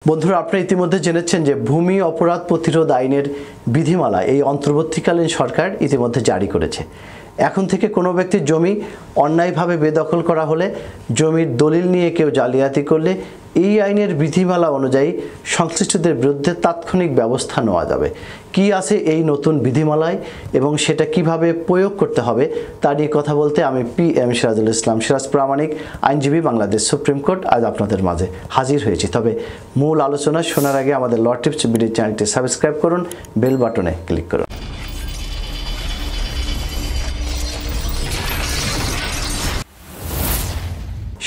বন্ধুরা, আপনারা ইতিমধ্যে জেনেছেন যে ভূমি অপরাধ প্রতিরোধ আইনের বিধিমালা এই অন্তর্বর্তীকালীন সরকার ইতিমধ্যে জারি করেছে। এখন থেকে কোনো ব্যক্তির জমি অন্যায়ভাবে বেদখল করা হলে, জমির দলিল নিয়ে কেউ জালিয়াতি করলে এই আইনের বিধিমালা অনুযায়ী সংশ্লিষ্টদের বিরুদ্ধে তাৎক্ষণিক ব্যবস্থা নেওয়া যাবে। কি আছে এই নতুন বিধিমালায় এবং সেটা কিভাবে প্রয়োগ করতে হবে তা নিয়ে কথা বলতে আমি PM সিরাজুল ইসলাম সিরাজ প্রামাণিক, আইনজীবী, বাংলাদেশ সুপ্রিম কোর্ট, আজ আপনাদের মাঝে হাজির হয়েছি। তবে মূল আলোচনা শোনার আগে আমাদের ল টিপস ভিডিও চ্যানেলটি সাবস্ক্রাইব করুন, বেল বাটনে ক্লিক করুন।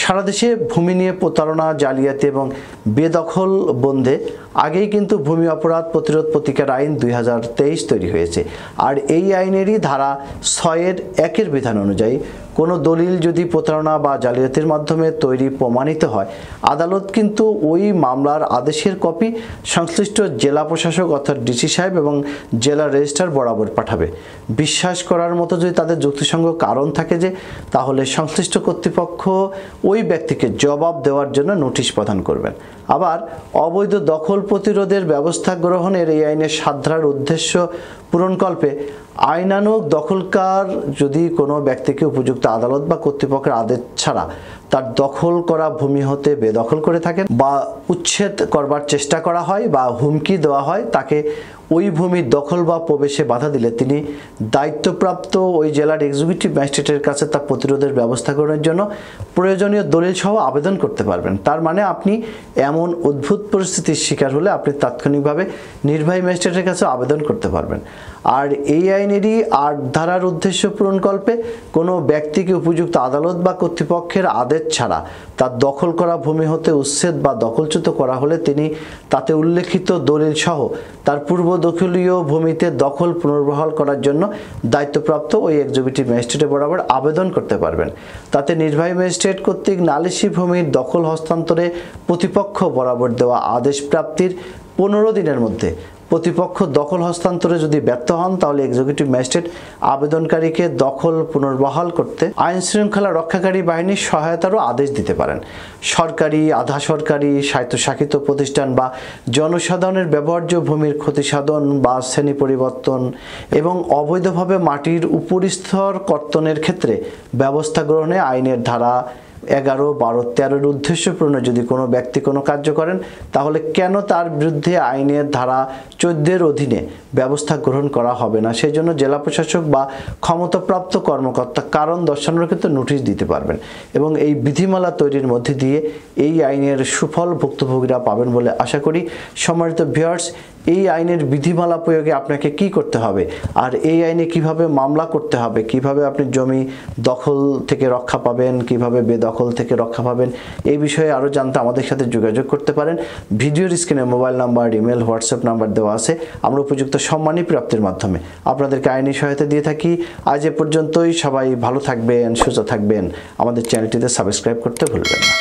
সারা দেশে ভূমি নিয়ে প্রতারণা, জালিয়াতি এবং বেদখল বন্ধে আগেই কিন্তু ভূমি অপরাধ প্রতিরোধ প্রতিকার আইন 2023 তৈরি হয়েছে। আর এই আইনেরই ধারা 6(1) বিধান অনুযায়ী কোনো দলিল যদি প্রতারণা বা জালিয়াতির মাধ্যমে তৈরি প্রমাণিত হয়, আদালত কিন্তু ওই মামলার আদেশের কপি সংশ্লিষ্ট জেলা প্রশাসক অর্থাৎ ডিসি সাহেব এবং জেলা রেজিস্ট্রার বরাবর পাঠাবে। বিশ্বাস করার মতো যদি তাদের যুক্তিসঙ্গত কারণ থাকে তাহলে সংশ্লিষ্ট কর্তৃপক্ষ ওই ব্যক্তিকে জবাব দেওয়ার জন্য নোটিশ প্রদান করবেন। আবার অবৈধ দখল প্রতিরোধের ব্যবস্থা গ্রহণের এই আইনের 7 ধারার উদ্দেশ্য পূরণকল্পে আইনানুগ দখলকার যদি কোনো ব্যক্তিকে উপযুক্ত আদালত বা কর্তৃপক্ষের আদেশ ছাড়া তার দখল করা ভূমি হতে বেদখল করে থাকেন বা উচ্ছেদ করবার চেষ্টা করা হয় বা হুমকি দেওয়া হয়, তাকে ওই ভূমির দখল বা প্রবেশে বাধা দিলে তিনি দায়িত্বপ্রাপ্ত ওই জেলার এক্সিকিউটিভ ম্যাজিস্ট্রেটের কাছে তা প্রতিরোধের ব্যবস্থা গ্রহণের জন্য প্রয়োজনীয় দলিল সহ আবেদন করতে পারবেন। তার মানে আপনি এমন অদ্ভুত পরিস্থিতির শিকার হলে আপনি তাৎক্ষণিকভাবে নির্বাহী ম্যাজিস্ট্রেটের কাছে আবেদন করতে পারবেন। আর এই আইনেরই 8 ধারার উদ্দেশ্য পূরণকল্পে কোনো ব্যক্তিকে উপযুক্ত আদালত বা কর্তৃপক্ষের আদেশ ছাড়া তার দখল করা ভূমি হতে উচ্ছেদ বা দখলচ্যুত করা হলে তিনি তাতে উল্লেখিত দলিল সহ তার পূর্ব দখলীয় ভূমিতে দখল পুনর্বহাল করার জন্য দায়িত্বপ্রাপ্ত ওই এক্সিকিউটিভ ম্যাজিস্ট্রেটের বরাবর আবেদন করতে পারবেন। তাতে নির্বাহী ম্যাজিস্ট্রেট কর্তৃক নালিশি ভূমির দখল হস্তান্তরে প্রতিপক্ষ বরাবর দেওয়া আদেশ প্রাপ্তির 15 দিনের মধ্যে প্রতিপক্ষ দখল হস্তান্তরে যদি ব্যর্থ হন, তাহলে এক্সিকিউটিভ ম্যাজিস্ট্রেট আবেদনকারীকে দখল পুনর্বহাল করতে আইন শৃঙ্খলা রক্ষাকারী বাহিনীর সহায়তারও আদেশ দিতে পারেন। সরকারি, আধা সরকারি, স্বায়ত্তশাসিত প্রতিষ্ঠান বা জনসাধারণের ব্যবহার্য ভূমির ক্ষতিসাধন বা শ্রেণী পরিবর্তন এবং অবৈধভাবে মাটির উপরিস্তর কর্তনের ক্ষেত্রে ব্যবস্থা গ্রহণে আইনের ধারা 11, 12, 13 উদ্দেশ্য পূরণে যদি কোনো ব্যক্তি কোনো কার্য করেন, তাহলে কেন তার বিরুদ্ধে আইনের ধারা 14 অধীনে ব্যবস্থা গ্রহণ করা হবে না, সেই জন্য জেলা প্রশাসক বা ক্ষমতাপ্রাপ্ত কর্মকর্তা কারণ দর্শানোর ক্ষেত্রে নোটিশ দিতে পারবেন। এবং এই বিধিমালা তৈরির মধ্যে দিয়ে এই আইনের সুফল ভুক্তভোগীরা পাবেন বলে আশা করি। সম্মানিত ভিউয়ার্স, এই আইনের বিধিমালা প্রয়োগে আপনাকে কি করতে হবে আর এই আইনে কিভাবে মামলা করতে হবে, কিভাবে আপনি জমি দখল থেকে রক্ষা পাবেন, কিভাবে বেদখল থেকে রক্ষা পাবেন, এই বিষয়ে আরও জানতে আমাদের সাথে যোগাযোগ করতে পারেন। ভিডিওর স্ক্রিনে mobile number, email, WhatsApp number দেওয়া আছে। আমরা উপযুক্ত সম্মানী প্রাপ্তির মাধ্যমে আপনাদেরকে আইনি সহায়তা দিয়ে থাকি। আজ এ পর্যন্তই। সবাই ভালো থাকবেন, সুস্থ থাকবেন। আমাদের চ্যানেলটিতে সাবস্ক্রাইব করতে ভুলবেন না।